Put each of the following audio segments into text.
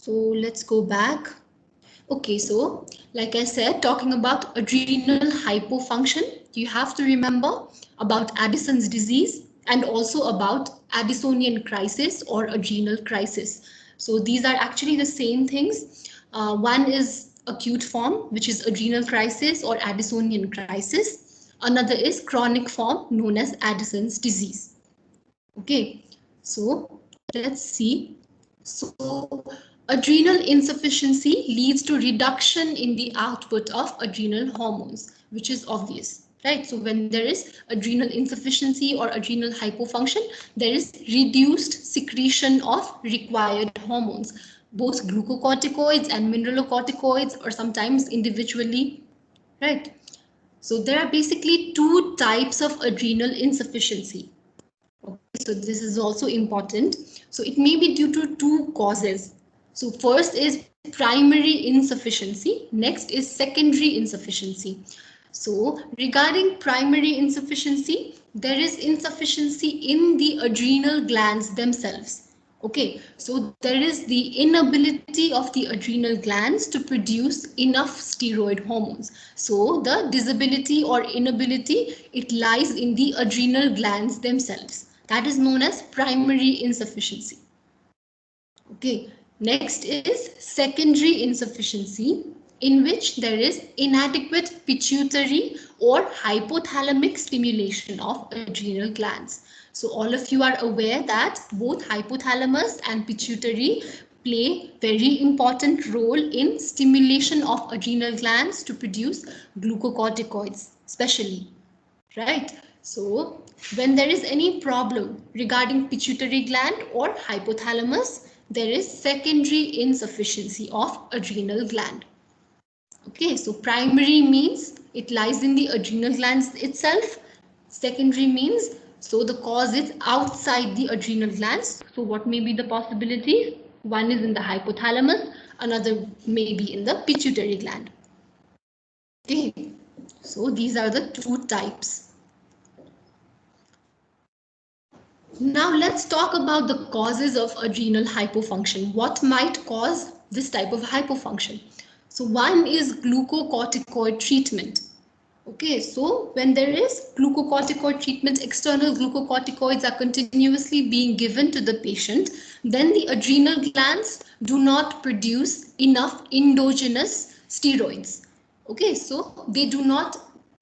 So let's go back. Okay, so like I said, talking about adrenal hypofunction, you have to remember about Addison's disease and also about Addisonian crisis or adrenal crisis. So these are actually the same things. One is acute form, which is adrenal crisis or Addisonian crisis. Another is chronic form known as Addison's disease. Okay, so let's see. So adrenal insufficiency leads to reduction in the output of adrenal hormones, which is obvious, right? So when there is adrenal insufficiency or adrenal hypofunction, there is reduced secretion of required hormones, both glucocorticoids and mineralocorticoids, or sometimes individually, right? So there are basically two types of adrenal insufficiency. Okay, so this is also important. So it may be due to two causes. So first is primary insufficiency, next is secondary insufficiency. So regarding primary insufficiency, there is insufficiency in the adrenal glands themselves. Okay, so there is the inability of the adrenal glands to produce enough steroid hormones. So the disability or inability, it lies in the adrenal glands themselves. That is known as primary insufficiency. Okay, next is secondary insufficiency, in which there is inadequate pituitary or hypothalamic stimulation of adrenal glands. So all of you are aware that both hypothalamus and pituitary play very important role in stimulation of adrenal glands to produce glucocorticoids, especially, right? So when there is any problem regarding pituitary gland or hypothalamus, there is secondary insufficiency of adrenal gland. Okay, so primary means it lies in the adrenal glands itself. Secondary means so the cause is outside the adrenal glands. So what may be the possibilities? One is in the hypothalamus, another may be in the pituitary gland. Okay, so these are the two types. Now let's talk about the causes of adrenal hypofunction. What might cause this type of hypofunction? So one is glucocorticoid treatment. Okay, so when there is glucocorticoid treatment, external glucocorticoids are continuously being given to the patient, then the adrenal glands do not produce enough endogenous steroids. Okay, so they do not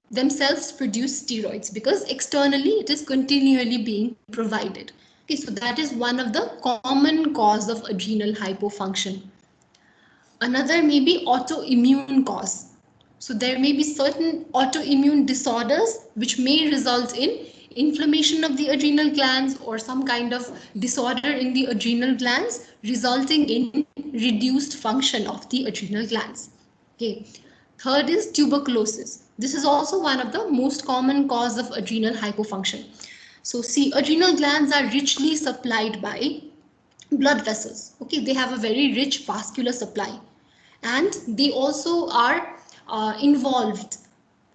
themselves produce steroids because externally it is continually being provided. Okay, so that is one of the common cause of adrenal hypofunction. Another may be autoimmune cause. So there may be certain autoimmune disorders which may result in inflammation of the adrenal glands or some kind of disorder in the adrenal glands resulting in reduced function of the adrenal glands. Okay. Third is tuberculosis. This is also one of the most common cause of adrenal hypofunction. So see, adrenal glands are richly supplied by blood vessels. Okay, they have a very rich vascular supply, and they also are involved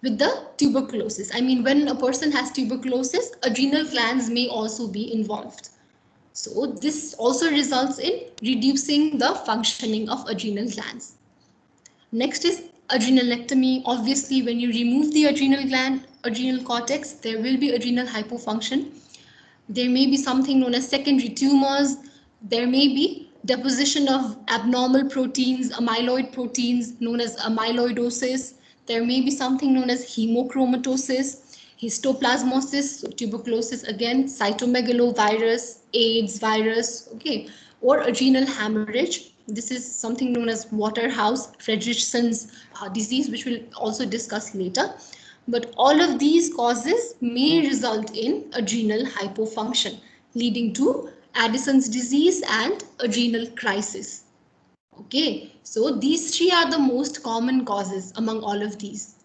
with the tuberculosis. I mean, when a person has tuberculosis, adrenal glands may also be involved. So this also results in reducing the functioning of adrenal glands. Next is adrenalectomy. Obviously, when you remove the adrenal gland, adrenal cortex, there will be adrenal hypofunction. There may be something known as secondary tumors. There may be deposition of abnormal proteins, amyloid proteins known as amyloidosis. There may be something known as hemochromatosis, histoplasmosis, so tuberculosis again, cytomegalovirus, AIDS virus, okay, or adrenal hemorrhage. This is something known as Waterhouse Friderichsen's disease, which we'll also discuss later. But all of these causes may result in adrenal hypofunction, leading to Addison's disease and adrenal crisis. Okay, so these three are the most common causes among all of these.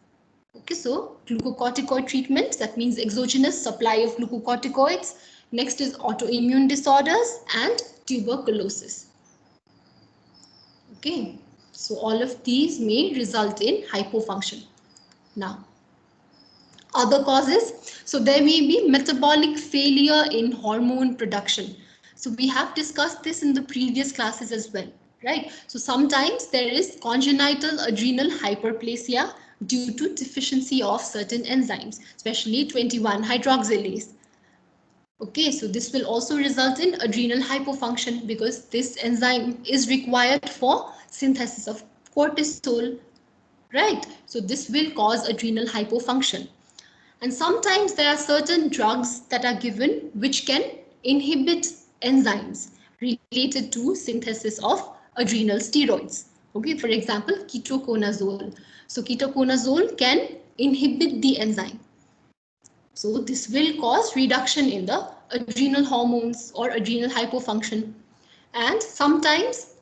Okay, so glucocorticoid treatment, that means exogenous supply of glucocorticoids. Next is autoimmune disorders and tuberculosis. Okay, so all of these may result in hypofunction. Now, other causes, so there may be metabolic failure in hormone production. So we have discussed this in the previous classes as well, right? So sometimes there is congenital adrenal hyperplasia due to deficiency of certain enzymes, especially 21-hydroxylase. Okay, so this will also result in adrenal hypofunction because this enzyme is required for synthesis of cortisol, right? So this will cause adrenal hypofunction. And sometimes there are certain drugs that are given which can inhibit enzymes related to synthesis of adrenal steroids. Okay, for example, ketoconazole. So ketoconazole can inhibit the enzyme. So this will cause reduction in the adrenal hormones or adrenal hypofunction. And sometimes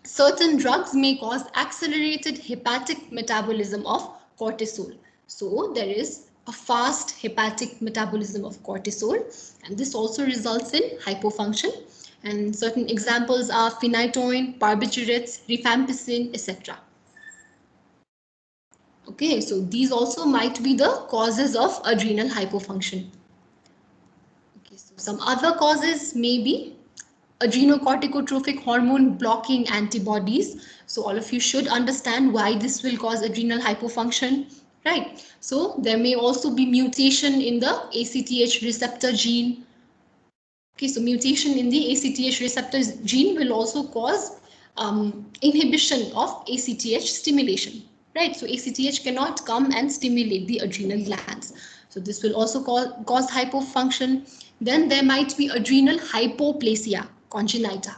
certain drugs may cause accelerated hepatic metabolism of cortisol. So there is a fast hepatic metabolism of cortisol, and this also results in hypofunction. And certain examples are phenytoin, barbiturates, rifampicin, etc. Okay, so these also might be the causes of adrenal hypofunction. Okay, so some other causes may be adrenocorticotropic hormone blocking antibodies. So all of you should understand why this will cause adrenal hypofunction, right? So there may also be mutation in the ACTH receptor gene. Okay, so mutation in the ACTH receptor gene will also cause inhibition of ACTH stimulation, right? So ACTH cannot come and stimulate the adrenal glands. So this will also cause hypofunction. Then there might be adrenal hypoplasia congenita.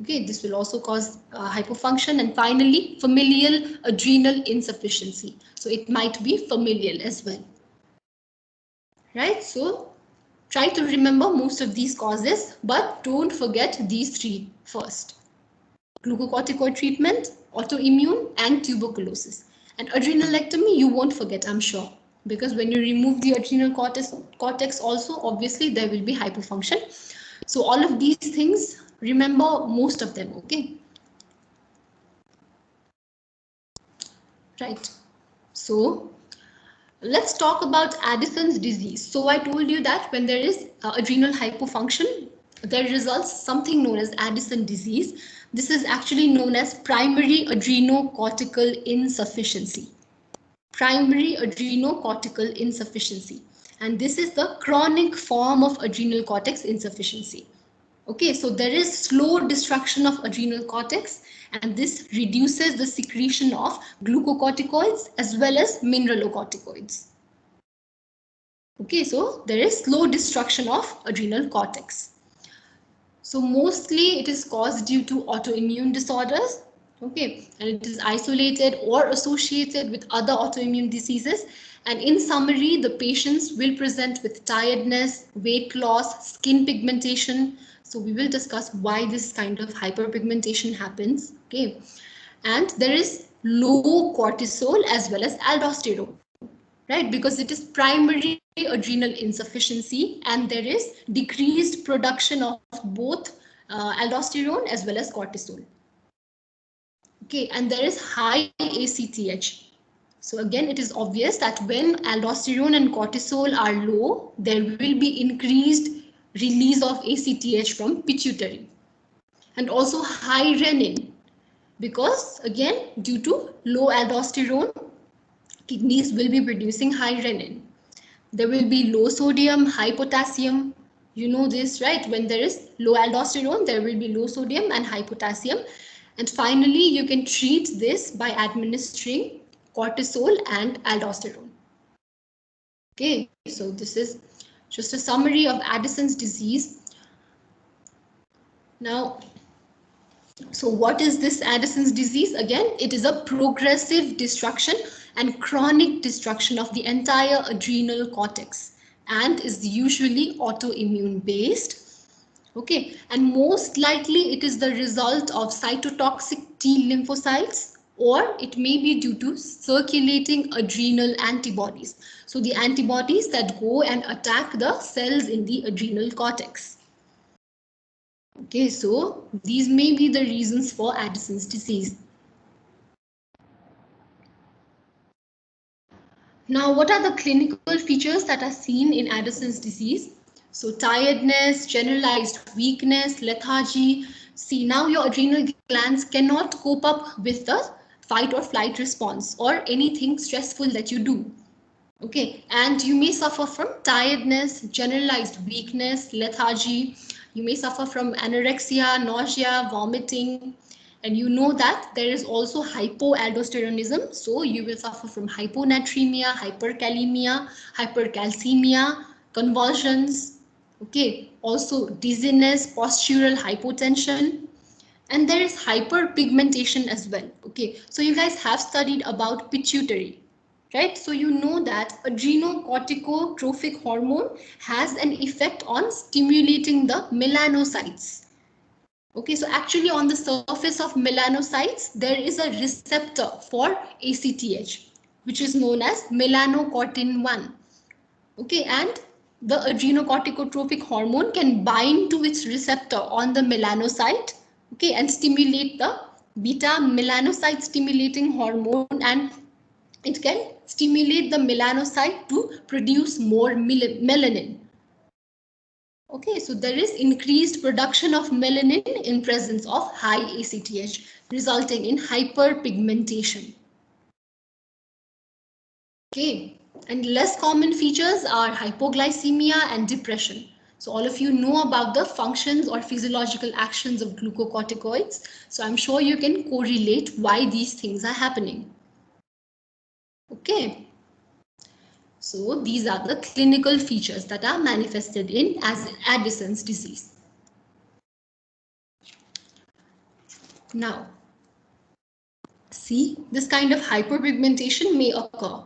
Okay, this will also cause hypofunction. And finally, familial adrenal insufficiency. So it might be familial as well, right? So try to remember most of these causes, but don't forget these three first: glucocorticoid treatment, autoimmune, and tuberculosis. And adrenalectomy, you won't forget, I'm sure, because when you remove the adrenal cortex also, obviously there will be hypofunction. So all of these things, remember most of them, okay? Right. So let's talk about Addison's disease. So I told you that when there is adrenal hypofunction, there results something known as Addison disease. This is actually known as primary adrenocortical insufficiency. Primary adrenocortical insufficiency. And this is the chronic form of adrenal cortex insufficiency. Okay, so there is slow destruction of adrenal cortex, and this reduces the secretion of glucocorticoids as well as mineralocorticoids. Okay, so there is slow destruction of adrenal cortex. So mostly it is caused due to autoimmune disorders. Okay, and it is isolated or associated with other autoimmune diseases. And in summary, the patients will present with tiredness, weight loss, skin pigmentation. So we will discuss why this kind of hyperpigmentation happens. Okay, and there is low cortisol as well as aldosterone, right? Because it is primary adrenal insufficiency and there is decreased production of both aldosterone as well as cortisol. Okay, and there is high ACTH. So again, it is obvious that when aldosterone and cortisol are low, there will be increased release of ACTH from pituitary. And also high renin, because again, due to low aldosterone, kidneys will be producing high renin. There will be low sodium, high potassium. You know this, right? When there is low aldosterone, there will be low sodium and high potassium. And finally, you can treat this by administering cortisol and aldosterone. Okay, so this is just a summary of Addison's disease. Now, so what is this Addison's disease? Again, it is a progressive destruction and chronic destruction of the entire adrenal cortex and is usually autoimmune based. Okay, and most likely it is the result of cytotoxic T lymphocytes, or it may be due to circulating adrenal antibodies. So the antibodies that go and attack the cells in the adrenal cortex. Okay, so these may be the reasons for Addison's disease. Now, what are the clinical features that are seen in Addison's disease? So tiredness, generalized weakness, lethargy, See, now your adrenal glands cannot cope up with the fight or flight response or anything stressful that you do. Okay, and you may suffer from tiredness, generalized weakness, lethargy. You may suffer from anorexia, nausea, vomiting, and you know that there is also hypoaldosteronism. So you will suffer from hyponatremia, hyperkalemia, hypercalcemia, convulsions. Okay, also dizziness, postural hypotension, and there is hyperpigmentation as well. Okay, so you guys have studied about pituitary, right? So you know that adrenocorticotrophic hormone has an effect on stimulating the melanocytes. Okay, so actually on the surface of melanocytes, there is a receptor for ACTH, which is known as melanocortin 1. Okay, and the adrenocorticotropic hormone can bind to its receptor on the melanocyte, okay, and stimulate the beta melanocyte stimulating hormone, and it can stimulate the melanocyte to produce more melanin. Okay, so there is increased production of melanin in presence of high ACTH, resulting in hyperpigmentation. Okay, and less common features are hypoglycemia and depression. So all of you know about the functions or physiological actions of glucocorticoids. So I'm sure you can correlate why these things are happening. Okay. So these are the clinical features that are manifested in as Addison's disease. Now, see, this kind of hyperpigmentation may occur.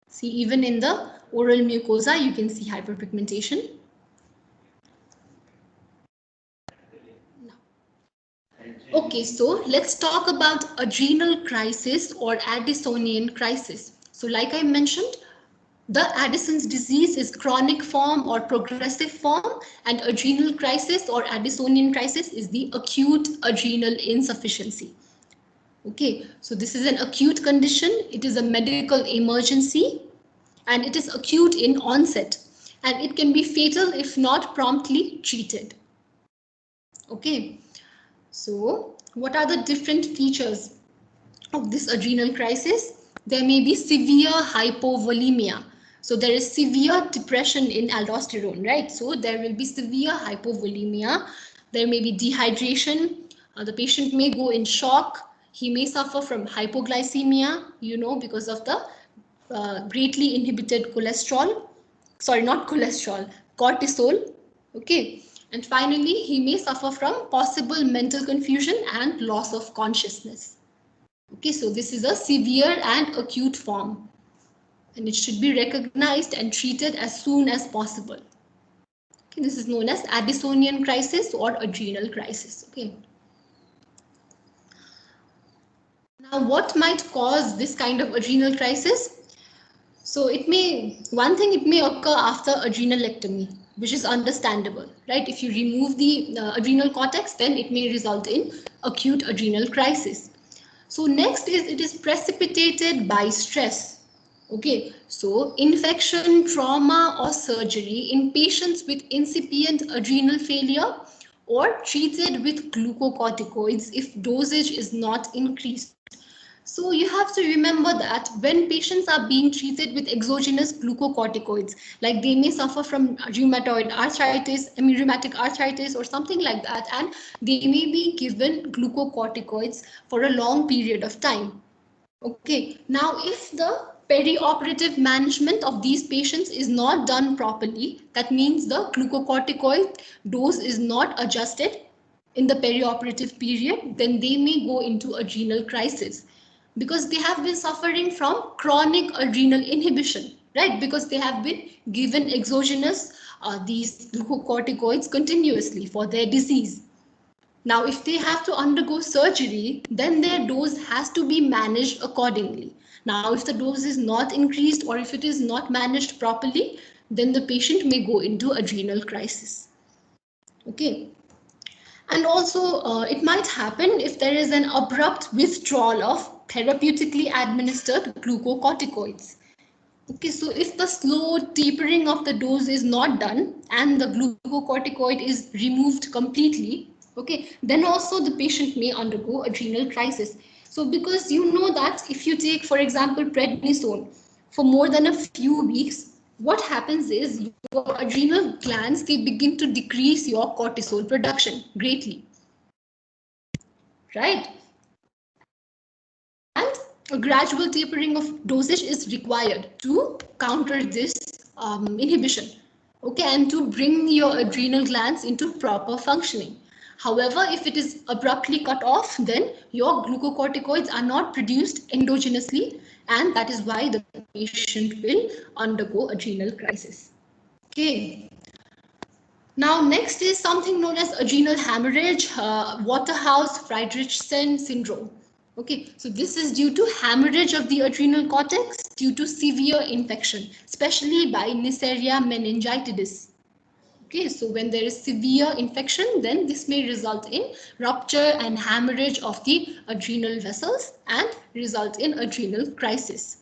See, even in the oral mucosa, you can see hyperpigmentation. Okay, so let's talk about adrenal crisis or Addisonian crisis. So like I mentioned, the Addison's disease is chronic form or progressive form, and adrenal crisis or Addisonian crisis is the acute adrenal insufficiency. Okay, so this is an acute condition. It is a medical emergency and it is acute in onset, and it can be fatal if not promptly treated. Okay, so what are the different features of this adrenal crisis? There may be severe hypovolemia. So there is severe depression in aldosterone, right? So there will be severe hypovolemia. There may be dehydration. The patient may go in shock. He may suffer from hypoglycemia, you know, because of the greatly inhibited cholesterol. Sorry, not cholesterol, cortisol. Okay. And finally, he may suffer from possible mental confusion and loss of consciousness. Okay, so this is a severe and acute form, and it should be recognized and treated as soon as possible. Okay, this is known as Addisonian crisis or adrenal crisis. Okay. Now, what might cause this kind of adrenal crisis? So one thing, it may occur after adrenalectomy, which is understandable, right? If you remove the adrenal cortex, then it may result in acute adrenal crisis. So next is it is precipitated by stress. Okay, so infection, trauma or surgery in patients with incipient adrenal failure or treated with glucocorticoids if dosage is not increased. So you have to remember that when patients are being treated with exogenous glucocorticoids, like they may suffer from rheumatoid arthritis, rheumatic arthritis or something like that, and they may be given glucocorticoids for a long period of time. Okay, now if the perioperative management of these patients is not done properly, that means the glucocorticoid dose is not adjusted in the perioperative period, then they may go into adrenal crisis because they have been suffering from chronic adrenal inhibition, right? Because they have been given exogenous these glucocorticoids continuously for their disease. Now, if they have to undergo surgery, then their dose has to be managed accordingly. Now, if the dose is not increased or if it is not managed properly, then the patient may go into adrenal crisis. Okay. And also, it might happen if there is an abrupt withdrawal of therapeutically administered glucocorticoids. Okay, so if the slow tapering of the dose is not done and the glucocorticoid is removed completely, okay, then also the patient may undergo adrenal crisis. So because you know that if you take, for example, prednisone for more than a few weeks, what happens is your adrenal glands, they begin to decrease your cortisol production greatly, right? And a gradual tapering of dosage is required to counter this inhibition, okay, and to bring your adrenal glands into proper functioning. However, if it is abruptly cut off, then your glucocorticoids are not produced endogenously, and that is why the patient will undergo adrenal crisis. Okay. Now, next is something known as adrenal hemorrhage, Waterhouse-Friderichsen syndrome. Okay, so this is due to hemorrhage of the adrenal cortex due to severe infection, especially by Neisseria meningitidis. Okay, so when there is severe infection, then this may result in rupture and hemorrhage of the adrenal vessels and result in adrenal crisis.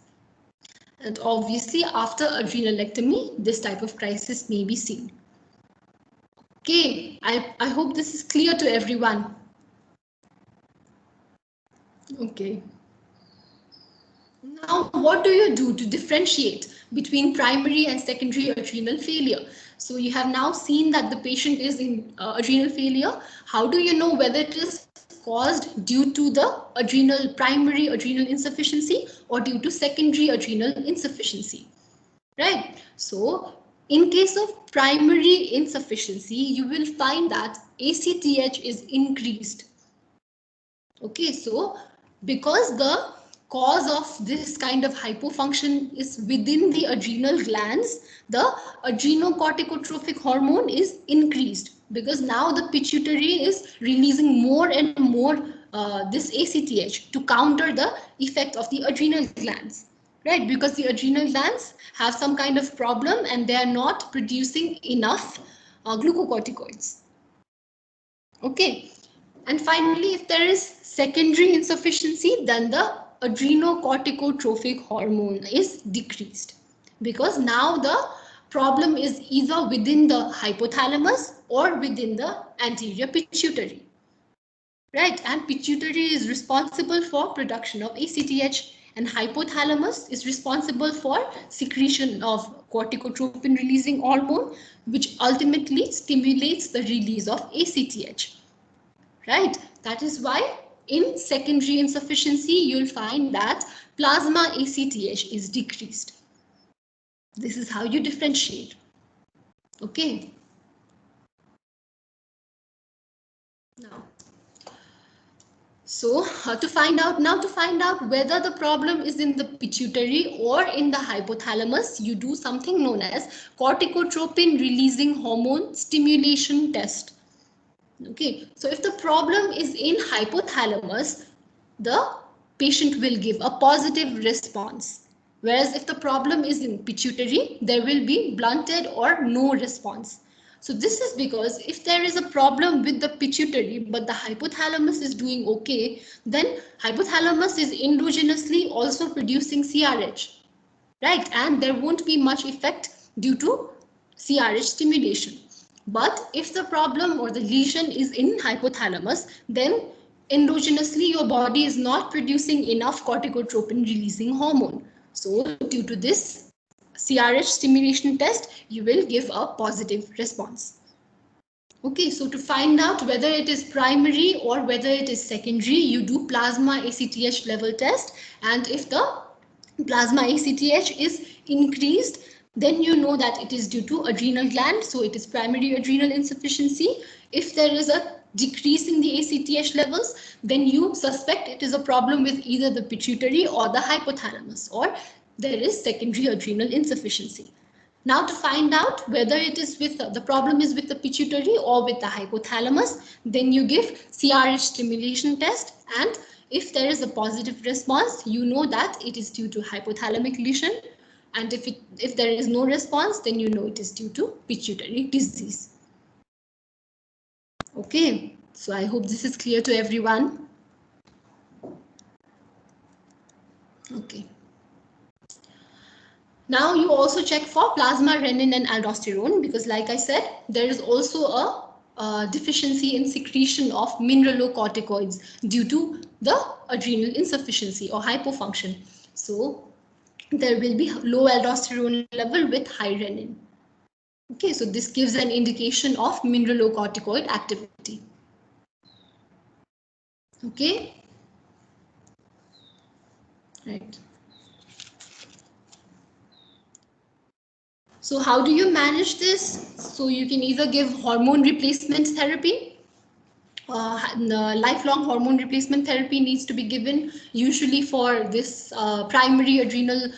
And obviously, after adrenalectomy, this type of crisis may be seen. Okay, I hope this is clear to everyone. Okay. Now, what do you do to differentiate between primary and secondary adrenal failure? So you have now seen that the patient is in adrenal failure. How do you know whether it is caused due to the primary adrenal insufficiency or due to secondary adrenal insufficiency? Right. So in case of primary insufficiency, you will find that ACTH is increased. Okay, so because the cause of this kind of hypofunction is within the adrenal glands, the adrenocorticotropic hormone is increased because now the pituitary is releasing more and more this ACTH to counter the effect of the adrenal glands, right? Because the adrenal glands have some kind of problem and they are not producing enough glucocorticoids. Okay, and finally, if there is secondary insufficiency, then the adrenocorticotropic hormone is decreased because now the problem is either within the hypothalamus or within the anterior pituitary. Right, and pituitary is responsible for production of ACTH and hypothalamus is responsible for secretion of corticotropin releasing hormone, which ultimately stimulates the release of ACTH. Right, that is why in secondary insufficiency, you'll find that plasma ACTH is decreased. This is how you differentiate. Okay. Now, so to find out whether the problem is in the pituitary or in the hypothalamus, you do something known as corticotropin releasing hormone stimulation test. Okay, so if the problem is in hypothalamus, the patient will give a positive response. Whereas if the problem is in pituitary, there will be blunted or no response. So this is because if there is a problem with the pituitary, but the hypothalamus is doing okay, then hypothalamus is endogenously also producing CRH, right? And there won't be much effect due to CRH stimulation. But if the problem or the lesion is in hypothalamus, then endogenously your body is not producing enough corticotropin releasing hormone. So due to this CRH stimulation test, you will give a positive response. Okay, so to find out whether it is primary or whether it is secondary, you do plasma ACTH level test, and if the plasma ACTH is increased, then you know that it is due to adrenal gland, so it is primary adrenal insufficiency. If there is a decrease in the ACTH levels, then you suspect it is a problem with either the pituitary or the hypothalamus, or there is secondary adrenal insufficiency. Now to find out whether it is with the problem is with the pituitary or with the hypothalamus, then you give CRH stimulation test, and if there is a positive response, you know that it is due to hypothalamic lesion, and if there is no response, then you know it is due to pituitary disease. Okay, so I hope this is clear to everyone. Okay. Now you also check for plasma renin and aldosterone because, like I said, there is also a deficiency in secretion of mineralocorticoids due to the adrenal insufficiency or hypofunction. So there will be low aldosterone level with high renin. Okay, so this gives an indication of mineralocorticoid activity. Okay, right. So how do you manage this? So you can either give hormone replacement therapy. Lifelong hormone replacement therapy needs to be given usually for this primary adrenal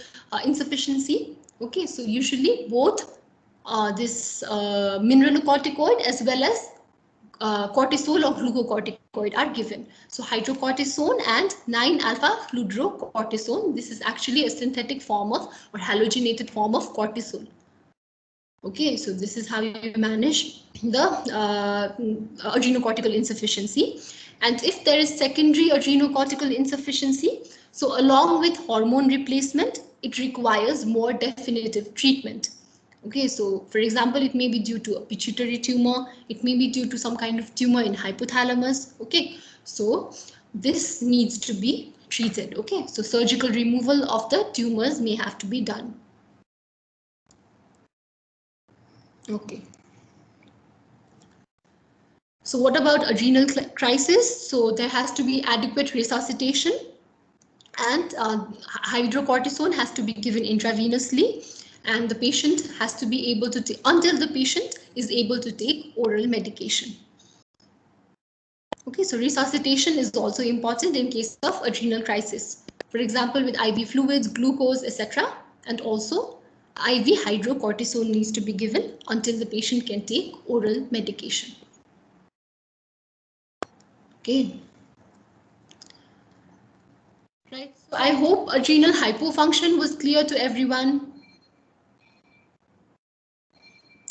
insufficiency. Okay, so usually both this mineralocorticoid as well as cortisol or glucocorticoid are given. So hydrocortisone and 9-alpha-fludrocortisone. This is actually a synthetic form of or halogenated form of cortisol. Okay, so this is how you manage the adrenocortical insufficiency. And if there is secondary adrenocortical insufficiency, so along with hormone replacement, it requires more definitive treatment. Okay, so for example, it may be due to a pituitary tumor, it may be due to some kind of tumor in hypothalamus. Okay, so this needs to be treated. Okay, so surgical removal of the tumors may have to be done. Okay. So what about adrenal crisis? So there has to be adequate resuscitation and hydrocortisone has to be given intravenously and the patient has to be able to take until the patient is able to take oral medication. Okay, so resuscitation is also important in case of adrenal crisis. For example, with IV fluids, glucose, etc. And also IV hydrocortisone needs to be given until the patient can take oral medication. Okay. Right. So I hope adrenal hypofunction was clear to everyone.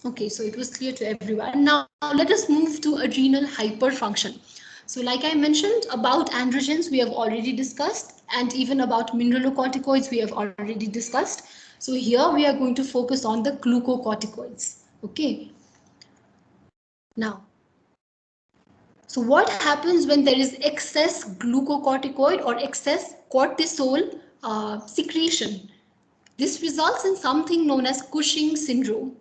Okay, so it was clear to everyone. Now let us move to adrenal hyperfunction. So like I mentioned about androgens, we have already discussed, and even about mineralocorticoids, we have already discussed. So here we are going to focus on the glucocorticoids. Okay. Now, so what happens when there is excess glucocorticoid or excess cortisol secretion? This results in something known as Cushing syndrome.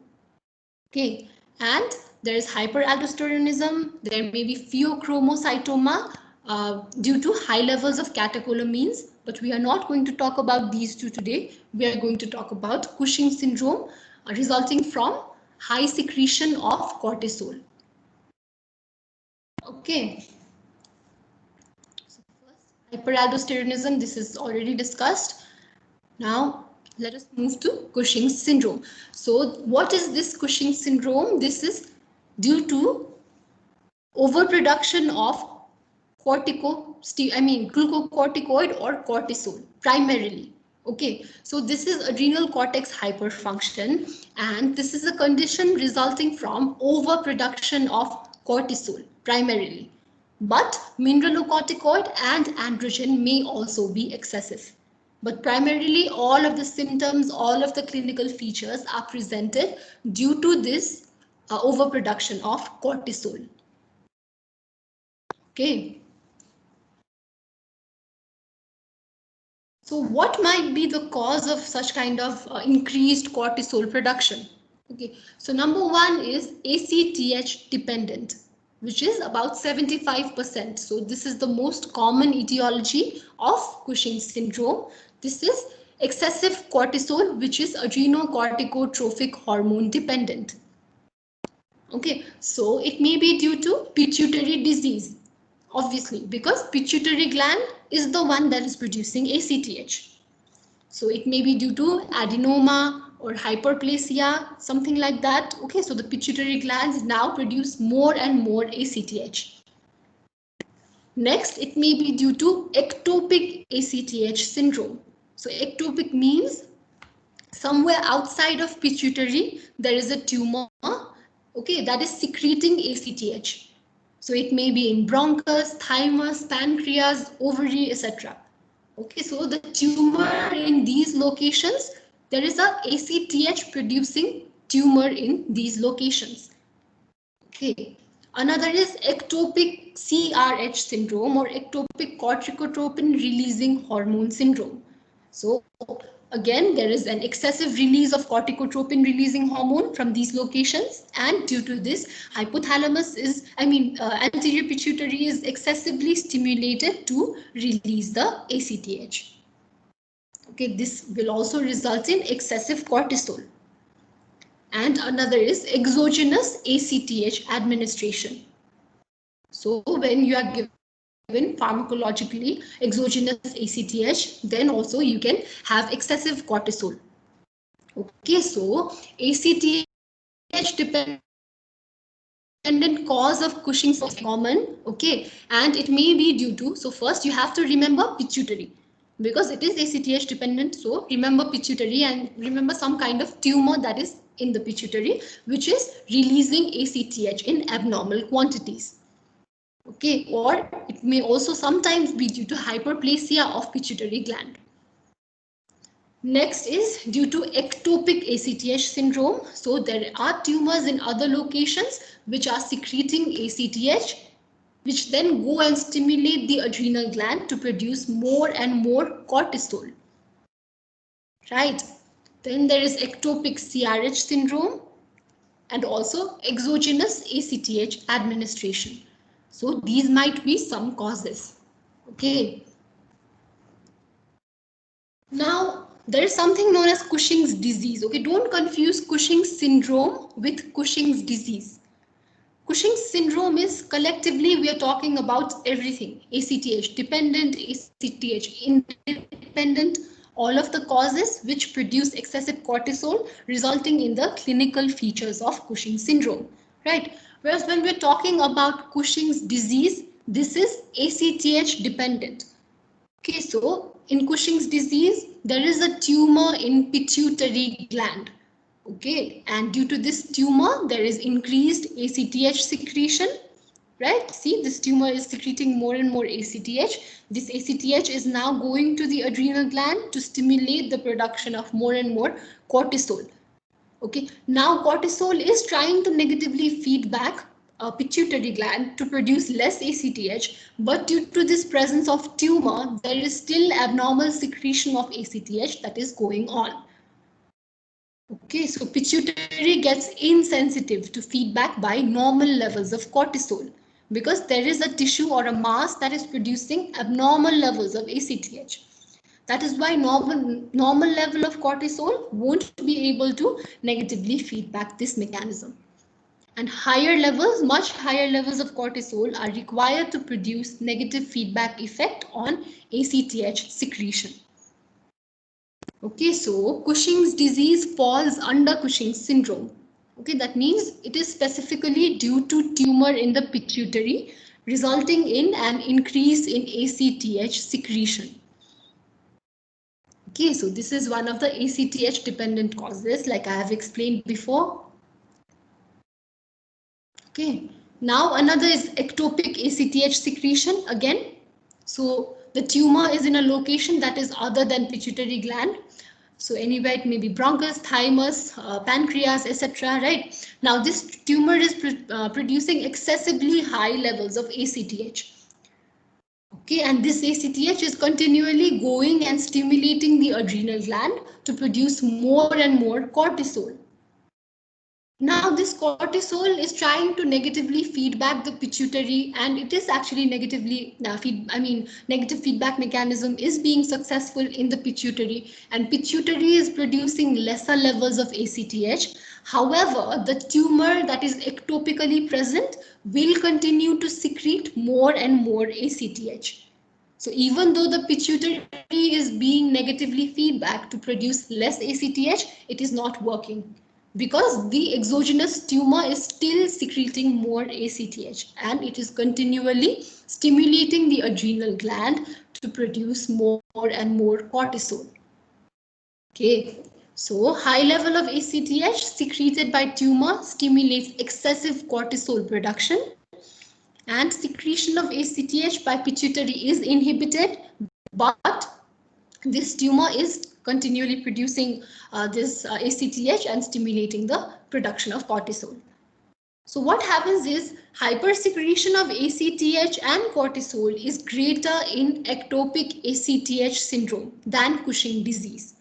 Okay, and there is hyperaldosteronism. There may be pheochromocytoma due to high levels of catecholamines, but we are not going to talk about these two today. We are going to talk about Cushing syndrome resulting from high secretion of cortisol. Okay. So first, hyperaldosteronism, this is already discussed. Now, let us move to Cushing's syndrome. So what is this Cushing syndrome? This is due to overproduction of glucocorticoid or cortisol primarily. Okay, so this is adrenal cortex hyperfunction and this is a condition resulting from overproduction of cortisol primarily. But mineralocorticoid and androgen may also be excessive. But primarily all of the symptoms, all of the clinical features are presented due to this overproduction of cortisol. Okay. So what might be the cause of such kind of increased cortisol production? Okay, so number one is ACTH dependent, which is about 75%. So this is the most common etiology of Cushing's syndrome. This is excessive cortisol, which is adrenocorticotrophic hormone dependent. Okay, so it may be due to pituitary disease, obviously, because pituitary gland is the one that is producing ACTH. So it may be due to adenoma or hyperplasia, something like that. Okay, so the pituitary glands now produce more and more ACTH. Next, it may be due to ectopic ACTH syndrome. So ectopic means somewhere outside of pituitary, there is a tumor, okay, that is secreting ACTH. So it may be in bronchus, thymus, pancreas, ovary, etc. Okay, so the tumor in these locations there is a ACTH producing tumor in these locations. Okay. Another is ectopic CRH syndrome or ectopic corticotropin releasing hormone syndrome. So again, there is an excessive release of corticotropin releasing hormone from these locations, and due to this, hypothalamus is, anterior pituitary is excessively stimulated to release the ACTH. Okay, this will also result in excessive cortisol. And another is exogenous ACTH administration. So when you are given pharmacologically exogenous ACTH, then also you can have excessive cortisol. Okay, so ACTH dependent cause of Cushing's is common, okay, and it may be due to, so first you have to remember pituitary, because it is ACTH dependent, so remember pituitary and remember some kind of tumor that is in the pituitary, which is releasing ACTH in abnormal quantities. Okay, or it may also sometimes be due to hyperplasia of pituitary gland. Next is due to ectopic ACTH syndrome. So there are tumors in other locations which are secreting ACTH, which then go and stimulate the adrenal gland to produce more and more cortisol. Right. Then there is ectopic CRH syndrome and also exogenous ACTH administration. So these might be some causes. Okay. Now, there is something known as Cushing's disease. Okay, don't confuse Cushing's syndrome with Cushing's disease. Cushing's syndrome is collectively, we are talking about everything. ACTH dependent, ACTH independent, all of the causes which produce excessive cortisol resulting in the clinical features of Cushing's syndrome, right? Whereas when we're talking about Cushing's disease, this is ACTH dependent. Okay, so in Cushing's disease, there is a tumor in pituitary gland. Okay, and due to this tumor, there is increased ACTH secretion, right? See, this tumor is secreting more and more ACTH. This ACTH is now going to the adrenal gland to stimulate the production of more and more cortisol. Okay, now cortisol is trying to negatively feed back pituitary gland to produce less ACTH, but due to this presence of tumor, there is still abnormal secretion of ACTH that is going on. Okay, so pituitary gets insensitive to feedback by normal levels of cortisol because there is a tissue or a mass that is producing abnormal levels of ACTH. That is why normal level of cortisol won't be able to negatively feedback this mechanism. And higher levels, much higher levels of cortisol are required to produce negative feedback effect on ACTH secretion. Okay, so Cushing's disease falls under Cushing's syndrome. Okay, that means it is specifically due to tumor in the pituitary, resulting in an increase in ACTH secretion. Okay, so this is one of the ACTH dependent causes, like I have explained before. Okay, now another is ectopic ACTH secretion again. So the tumor is in a location that is other than pituitary gland. So anywhere it may be bronchus, thymus, pancreas, etc. Right? Now this tumor is producing excessively high levels of ACTH. Okay, and this ACTH is continually going and stimulating the adrenal gland to produce more and more cortisol. Now this cortisol is trying to negatively feedback the pituitary, and it is actually negatively negative feedback mechanism is being successful in the pituitary, and pituitary is producing lesser levels of ACTH. However, the tumor that is ectopically present will continue to secrete more and more ACTH. So even though the pituitary is being negatively feedback to produce less ACTH, it is not working, because the exogenous tumor is still secreting more ACTH and it is continually stimulating the adrenal gland to produce more and more cortisol. Okay, so high level of ACTH secreted by tumor stimulates excessive cortisol production, and secretion of ACTH by pituitary is inhibited, but this tumor is continually producing this ACTH and stimulating the production of cortisol. So what happens is hypersecretion of ACTH and cortisol is greater in ectopic ACTH syndrome than Cushing disease.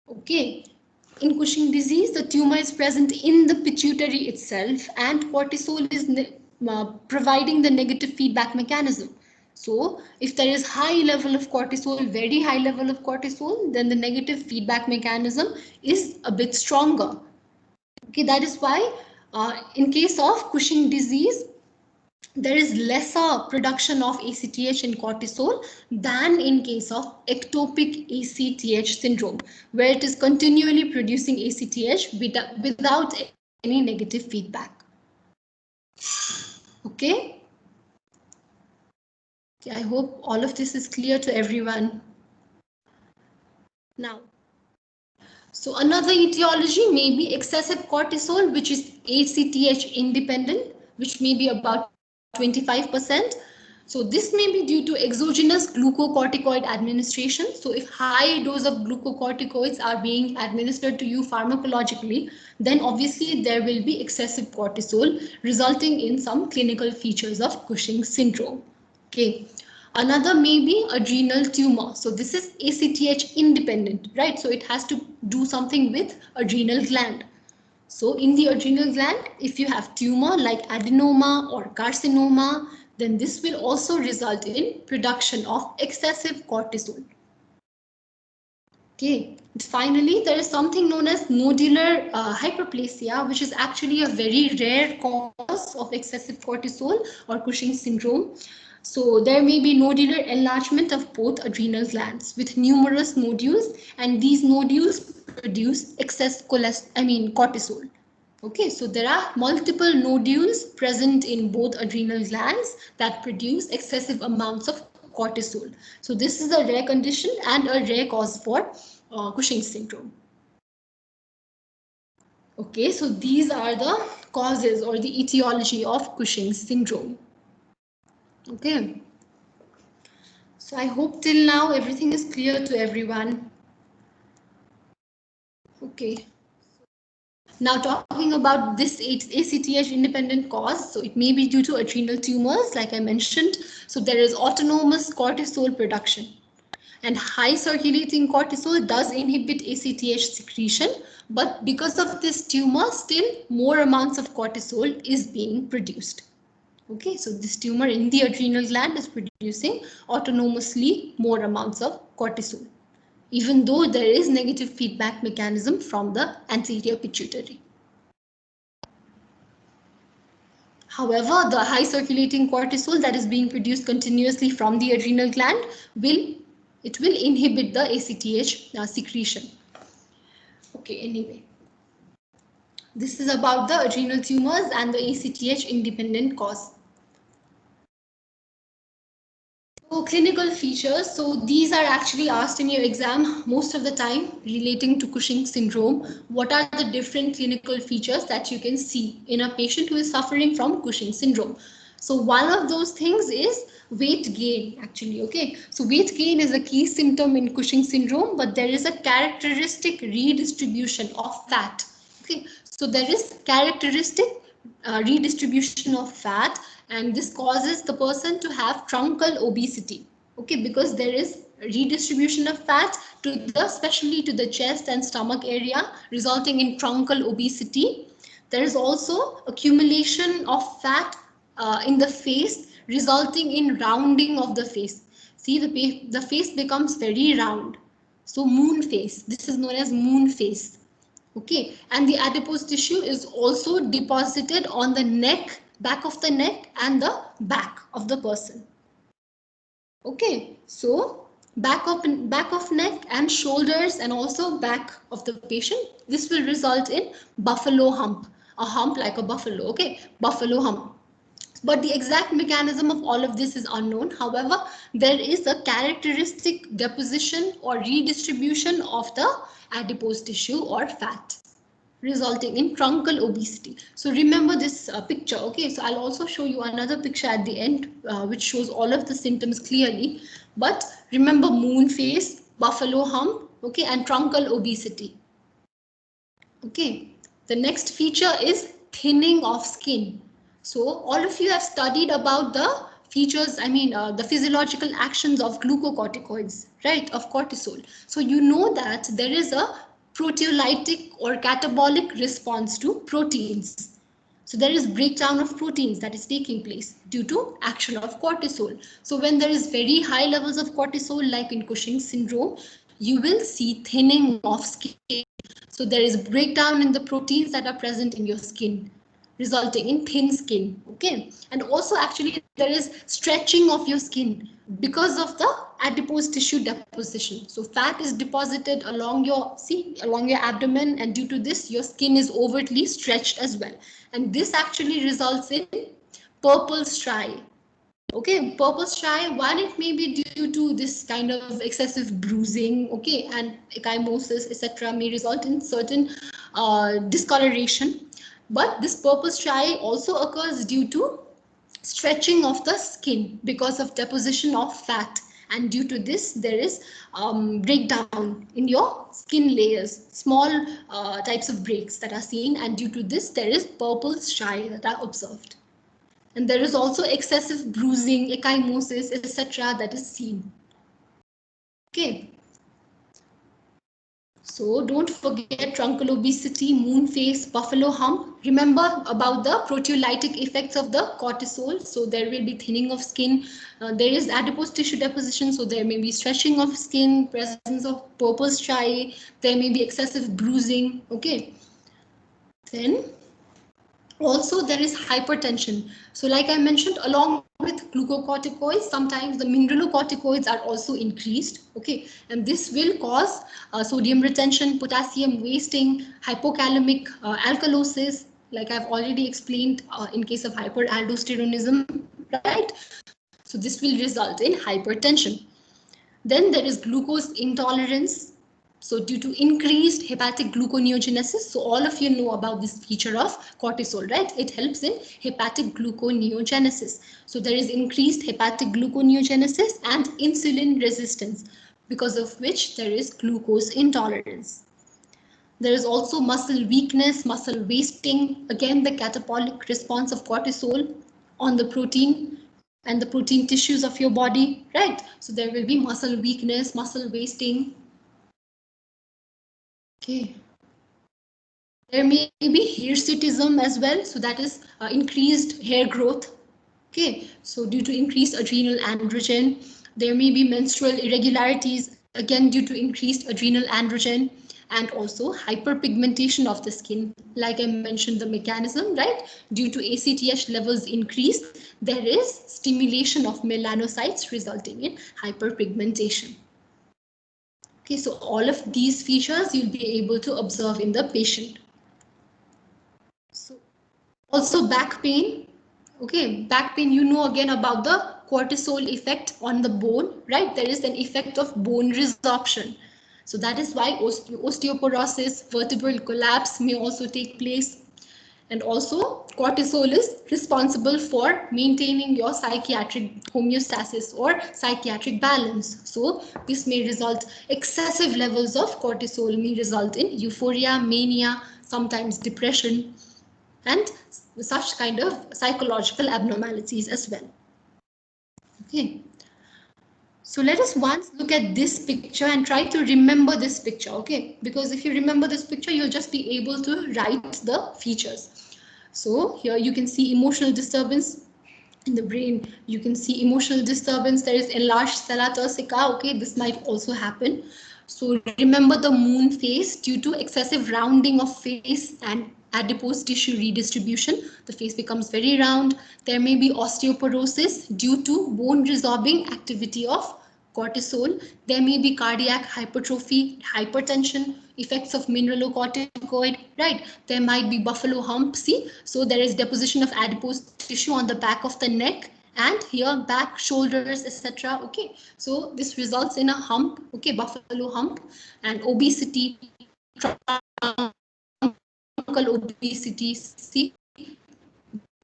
Okay, in Cushing disease, the tumor is present in the pituitary itself and cortisol is providing the negative feedback mechanism. So if there is high level of cortisol, very high level of cortisol, then the negative feedback mechanism is a bit stronger. Okay, that is why in case of Cushing disease, there is lesser production of ACTH and cortisol than in case of ectopic ACTH syndrome, where it is continually producing ACTH without any negative feedback. Okay? I hope all of this is clear to everyone. Now, so another etiology may be excessive cortisol, which is ACTH independent, which may be about 25%. So this may be due to exogenous glucocorticoid administration. So if high dose of glucocorticoids are being administered to you pharmacologically, then obviously there will be excessive cortisol, resulting in some clinical features of Cushing syndrome. Okay. Another may be adrenal tumor. So this is ACTH independent, right? So it has to do something with adrenal gland. So in the adrenal gland, if you have tumor like adenoma or carcinoma, then this will also result in production of excessive cortisol. Okay, finally, there is something known as nodular hyperplasia, which is actually a very rare cause of excessive cortisol or Cushing syndrome. So there may be nodular enlargement of both adrenal glands with numerous nodules, and these nodules produce excess cortisol. Okay, so there are multiple nodules present in both adrenal glands that produce excessive amounts of cortisol. So this is a rare condition and a rare cause for Cushing syndrome. Okay, so these are the causes or the etiology of Cushing syndrome. Okay, so I hope till now everything is clear to everyone. Okay. Now talking about this ACTH independent cause, so it may be due to adrenal tumors, like I mentioned. So there is autonomous cortisol production. And high circulating cortisol does inhibit ACTH secretion, but because of this tumor, still more amounts of cortisol is being produced. Okay, so this tumor in the adrenal gland is producing autonomously more amounts of cortisol, even though there is negative feedback mechanism from the anterior pituitary. However, the high circulating cortisol that is being produced continuously from the adrenal gland will inhibit the ACTH secretion. Okay, anyway. This is about the adrenal tumors and the ACTH independent cause. So clinical features, so these are actually asked in your exam most of the time relating to Cushing syndrome. What are the different clinical features that you can see in a patient who is suffering from Cushing syndrome? So one of those things is weight gain actually, okay? So weight gain is a key symptom in Cushing syndrome, but there is a characteristic redistribution of fat, okay? So there is characteristic redistribution of fat, and this causes the person to have truncal obesity, okay, because there is redistribution of fat to especially to the chest and stomach area, resulting in truncal obesity. There is also accumulation of fat in the face, resulting in rounding of the face. See, the face becomes very round, so moon face. This is known as moon face. Okay, and the adipose tissue is also deposited on the neck, back of the neck and the back of the person. Okay, so back of neck and shoulders and also back of the patient. This will result in buffalo hump, a hump like a buffalo. Okay, buffalo hump. But the exact mechanism of all of this is unknown. However, there is a characteristic deposition or redistribution of the adipose tissue or fat, resulting in truncal obesity. So remember this picture, okay? So I'll also show you another picture at the end, which shows all of the symptoms clearly. But remember moon face, buffalo hump, okay, and truncal obesity. Okay, the next feature is thinning of skin. So all of you have studied about the features, the physiological actions of glucocorticoids, right, of cortisol. So you know that there is a proteolytic or catabolic response to proteins. So there is breakdown of proteins that is taking place due to action of cortisol. So when there is very high levels of cortisol, like in Cushing's syndrome, you will see thinning of skin. So there is breakdown in the proteins that are present in your skin, resulting in thin skin. Okay, and also actually there is stretching of your skin because of the adipose tissue deposition. So fat is deposited along your abdomen, and due to this your skin is overtly stretched as well, and this actually results in purple striae. Okay, purple striae, one, it may be due to this kind of excessive bruising, okay, and ecchymosis, etc., may result in certain discoloration. But this purple striae also occurs due to stretching of the skin because of deposition of fat, and due to this there is breakdown in your skin layers, small types of breaks that are seen, and due to this there is purple striae that are observed. And there is also excessive bruising, ecchymosis, etc. that is seen. Okay. So don't forget truncal obesity, moon face, buffalo hump. Remember about the proteolytic effects of the cortisol. So there will be thinning of skin. There is adipose tissue deposition. So there may be stretching of skin, presence of purple striae. There may be excessive bruising. Okay. Then also there is hypertension. So like I mentioned, along with glucocorticoids, sometimes the mineralocorticoids are also increased. Okay, and this will cause sodium retention, potassium wasting, hypokalemic alkalosis, like I've already explained in case of hyperaldosteronism, right? So this will result in hypertension. Then there is glucose intolerance. So due to increased hepatic gluconeogenesis, so all of you know about this feature of cortisol, right? It helps in hepatic gluconeogenesis. So there is increased hepatic gluconeogenesis and insulin resistance, because of which there is glucose intolerance. There is also muscle weakness, muscle wasting, again the catabolic response of cortisol on the protein and the protein tissues of your body, right? So there will be muscle weakness, muscle wasting. Okay. There may be hirsutism as well, so that is increased hair growth. Okay, so due to increased adrenal androgen, there may be menstrual irregularities, again due to increased adrenal androgen, and also hyperpigmentation of the skin. Like I mentioned, the mechanism, right? Due to ACTH levels increase, there is stimulation of melanocytes resulting in hyperpigmentation. Okay, so all of these features you'll be able to observe in the patient. So also back pain. Okay, back pain, you know again about the cortisol effect on the bone, right? There is an effect of bone resorption. So that is why osteoporosis, vertebral collapse may also take place. And also cortisol is responsible for maintaining your psychiatric homeostasis or psychiatric balance. So this may result, excessive levels of cortisol may result in euphoria, mania, sometimes depression, and such kind of psychological abnormalities as well. Okay. So let us once look at this picture and try to remember this picture, okay? Because if you remember this picture, you'll just be able to write the features. So here you can see emotional disturbance in the brain. You can see emotional disturbance. There is enlarged sella turcica, okay? This might also happen. So remember the moon face due to excessive rounding of face and adipose tissue redistribution. The face becomes very round. There may be osteoporosis due to bone resorbing activity of cortisol. There may be cardiac hypertrophy, hypertension, effects of mineralocorticoid, right? There might be buffalo hump, see? So there is deposition of adipose tissue on the back of the neck and here back, shoulders, etc. Okay, so this results in a hump, okay, buffalo hump, and obesity, truncal obesity. See,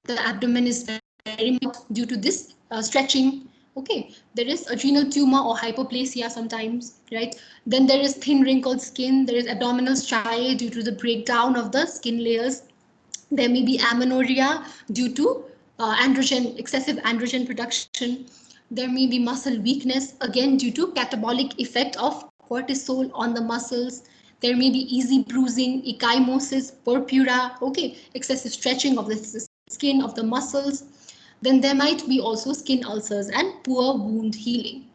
the abdomen is very much due to this stretching. Okay, there is adrenal tumor or hyperplasia sometimes, right? Then there is thin wrinkled skin, there is abdominal striae due to the breakdown of the skin layers. There may be amenorrhea due to excessive androgen production. There may be muscle weakness, again due to catabolic effect of cortisol on the muscles. There may be easy bruising, ecchymosis, purpura, okay, excessive stretching of the skin of the muscles. Then there might be also skin ulcers and poor wound healing.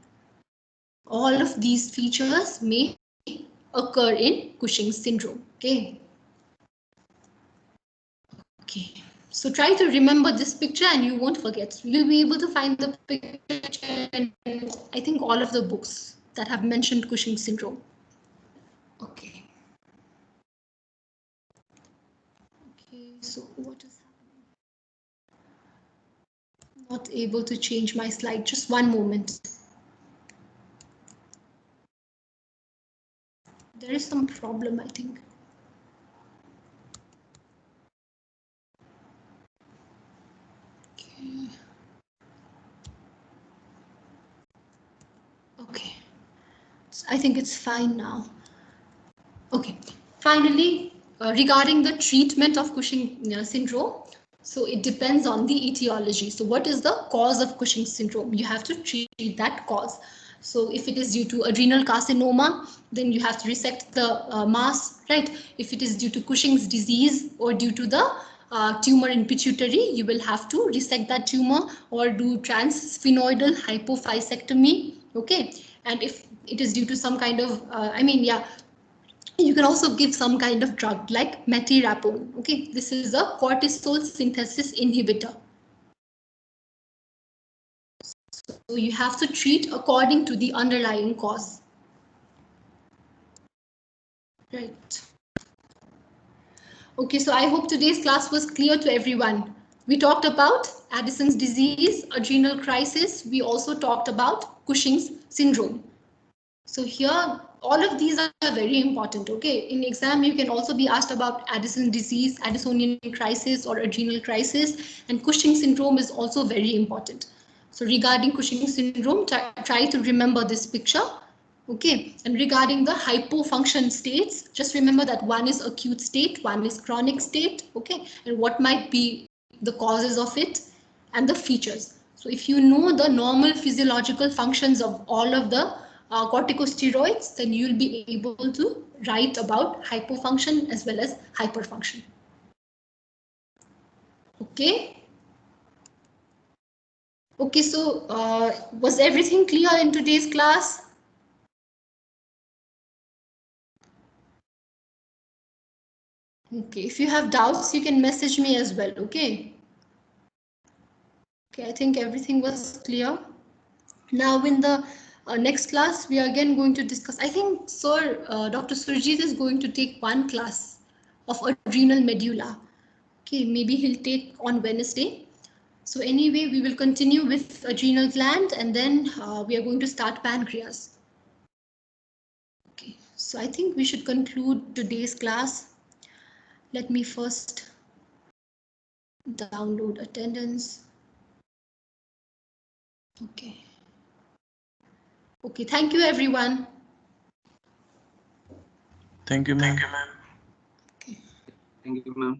All of these features may occur in Cushing's syndrome. Okay, so try to remember this picture and you won't forget. You'll be able to find the picture in, I think, all of the books that have mentioned Cushing's syndrome. Okay. Okay, so what is happening? Not able to change my slide. Just one moment. There is some problem, I think. Okay, so I think it's fine now. Okay, finally, regarding the treatment of Cushing syndrome, so it depends on the etiology. So what is the cause of Cushing syndrome? You have to treat that cause. So if it is due to adrenal carcinoma, then you have to resect the mass, right? If it is due to Cushing's disease or due to the tumor in pituitary, you will have to resect that tumor or do transsphenoidal hypophysectomy, okay? And if it is due to some kind of, you can also give some kind of drug like metirapone. Okay, this is a cortisol synthesis inhibitor. So you have to treat according to the underlying cause. Right. Okay, so I hope today's class was clear to everyone. We talked about Addison's disease, adrenal crisis. We also talked about Cushing's syndrome. So here, all of these are very important, okay? In exam, you can also be asked about Addison disease, Addisonian crisis or adrenal crisis, and Cushing syndrome is also very important. So regarding Cushing syndrome, try to remember this picture, okay? And regarding the hypofunction states, just remember that one is acute state, one is chronic state, okay? And what might be the causes of it and the features. So if you know the normal physiological functions of all of the corticosteroids, then you'll be able to write about hypofunction as well as hyperfunction. Okay. Okay, so was everything clear in today's class? Okay, if you have doubts, you can message me as well, okay? Okay, I think everything was clear. Now in the next class, we are again going to discuss, I think Dr. Surjit is going to take one class of adrenal medulla. Okay, maybe he'll take on Wednesday. So anyway, we will continue with adrenal gland and then we are going to start pancreas. Okay, so I think we should conclude today's class. Let me first download attendance. Okay. Okay, thank you everyone. Thank you, ma'am. Thank you, ma'am.